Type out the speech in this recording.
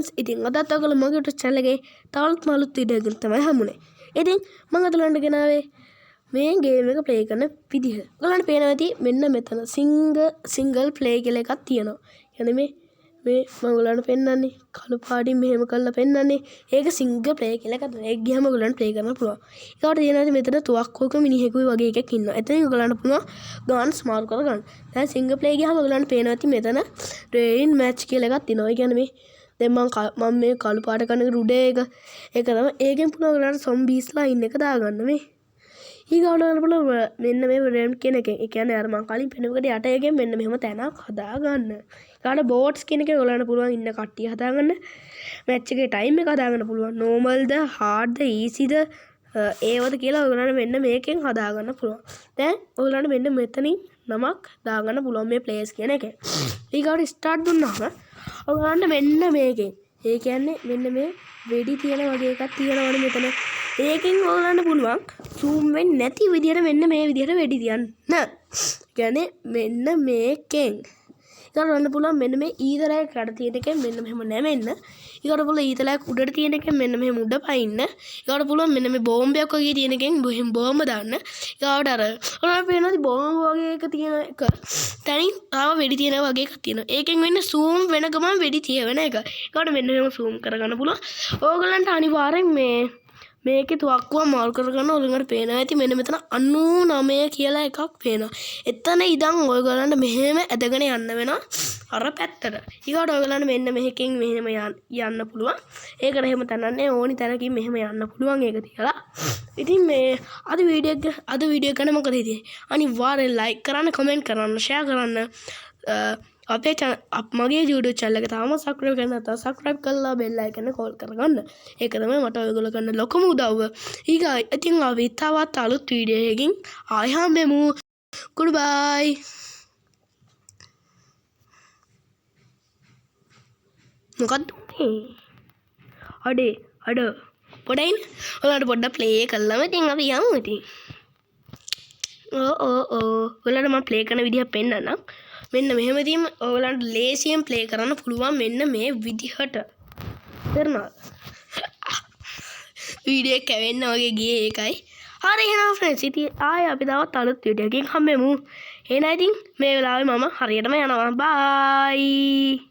Friends ඉතින් අදත් ඔයගොල්ලෝ මගේ YouTube channel එකේ තවත් මාළුත් වීඩියෝ එකකින් තමයි හමුනේ. ඉතින් මම අද ඔයගොල්ලන්ට ගෙනාවේ මේ ගේම් එක ප්ලේ කරන විදිහ. ඔයගොල්ලන්ට පේනවා ඇති මෙන්න මෙතන සිංගල් ප්ලේ කියලා එකක් තියෙනවා. يعني මේ මම ඔයගොල්ලන්ට පෙන්නන්නේ කළු පාටින් මෙහෙම කරලා පෙන්නන්නේ. ඒක සිංගල් ප්ලේ කියලා එකක්. ඒක ගියම ඔයගොල්ලන්ට ප්ලේ කරන්න පුළුවන්. ඒකට තියෙනවා මෙතන තුවක්කුවක මිනිහෙකුයි වගේ එකක් ඉන්නවා. එතනින් ඔයගොල්ලන්ට පුළුවන් ගාන්ස් මාරු කරගන්න. දැන් සිංගල් ප්ලේ ගියාම ඔයගොල්ලන්ට පේනවා ඇති මෙතන රේන් මැච් කියලා එකක් තියෙනවා. ඒ කියන්නේ මේ දැන් මම මේ කළු පාට කරන රුඩේ ඒක තමයි ඒකෙන් පුළුවන් ඔයගොල්ලන්ට සොම්බීස්ලා ඉන්න එක දාගන්න මේ. ඊගොල්ලන්ට පුළුවන් මෙන්න මේ රේම් කියන එකෙන්. ඒ කියන්නේ අර මම කලින් පෙන්නුවකට යට එකෙන් මෙන්න මෙහෙම තැනක් හදාගන්න. ඊළඟට බෝට්ස් කියන එකේ ඔයගොල්ලන්ට පුළුවන් ඉන්න කට්ටිය හදාගන්න. මැච් එකේ ටයිම් එක හදාගන්න පුළුවන්. නෝමල්ද, හાર્ඩ්ද, ඊසිද ඒවද කියලා ඔයගොල්ලන්ට මෙන්න මේකෙන් හදාගන්න පුළුවන්. දැන් ඔයගොල්ලන්ට මෙන්න මෙතනින් නමක් දාගන්න පුළුවන් මේ ප්ලේස් කියන එකේ. ඊගොල්ලන්ට ස්ටාර්ට් දුන්නාම ඔයගොල්ලන්ට මෙන්න මේකෙන්. ඒ කියන්නේ මෙන්න මේ වෙඩි තියෙන වගේ එකක් තියෙනවනේ මෙතන. ඒකෙන් ඔයගොල්ලන්ට පුළුවන් zoom වෙන්නේ නැති විදියට මෙන්න මේ විදියට වෙඩි තියන්න. කියන්නේ මෙන්න මේකෙන්. ඊට පුළුවන් මෙන්න මේ ඊතරයක් කට තියෙන එකෙන් මෙන්න මෙහෙම නැමෙන්න. ඊට පුළුවන් ඊතරයක් උඩට තියෙන එකෙන් මෙන්න මෙහෙම උඩ පයින්න. ඊට පුළුවන් මෙන්න මේ බෝම්බයක් වගේ තියෙන එකෙන් මෙහෙම බෝම්බ දාන්න. ඊට අර ඔයාලා පේනවාද බෝම්බ වගේ එක තියෙන එක. තනින් ආව වෙඩි තියෙන වගේ එකක් තියෙනවා. ඒකෙන් වෙන්නේ zoom වෙන ගමන් වෙඩි තියවෙන එක. ඊට මෙන්න මෙහෙම zoom කරගන්න පුළුවන්. ඕගලන්ට අනිවාර්යෙන් මේකේ තුවක්කුව මාරු කරගන්න ඔයගොල්ලන්ට පේනවා ඇති මෙන්න මෙතන 99 කියලා එකක් පේනවා. එතන ඉඳන් ඔයගොල්ලන්ට මෙහෙම ඇදගෙන යන්න වෙනවා අර පැත්තට. ඊගොඩ ඔයගොල්ලන්ට මෙන්න මෙහෙකින් මෙහෙම යන්න පුළුවන්. ඒකට එහෙම තනන්නේ ඕනි තැනකින් මෙහෙම යන්න පුළුවන් ඒක තියලා. ඉතින් මේ අද වීඩියෝ එක මොකද හිතේ? අනිවාර්යෙන් ලයික් කරන්න, කමෙන්ට් කරන්න, ෂෙයා කරන්න. අපේ මගේ YouTube channel එක තාම subscribe කරන්න නැත්නම් subscribe කරලා bell icon එක call කරගන්න. ඒක තමයි මට ඔයගොල්ලෝ කරන ලොකුම උදව්ව. ඊගා ඉතින් අපි තවත් අලුත් වීඩියෝ එකකින් ආයෙ හම්බෙමු. goodbye. මොකක්ද උනේ? අඩ පොඩයින් ඔයාලට පොඩ්ඩක් ප්ලේ කරලාම ඉතින් අපි යමු ඉතින්. ඔයාලට මම ප්ලේ කරන විදිහ පෙන්නන්නම්. මෙන්න මෙහෙම ඉතින් ඔයාලන්ට ලේසියෙන් ප්ලේ කරන්න පුළුවන් මෙන්න මේ විදිහට. තේරුණාද? වීඩියෝ එක කැවෙන්න වගේ ගියේ ඒකයි. හරි එහෙනම් ෆ්‍රෙන්ඩ්ස් ඉතින් ආයෙ අපි තවත් අලුත් වීඩියෝ එකකින් හම්බෙමු. එහෙනම් ඉතින් මේ වෙලාවේ මම හරියටම යනවා. බයි.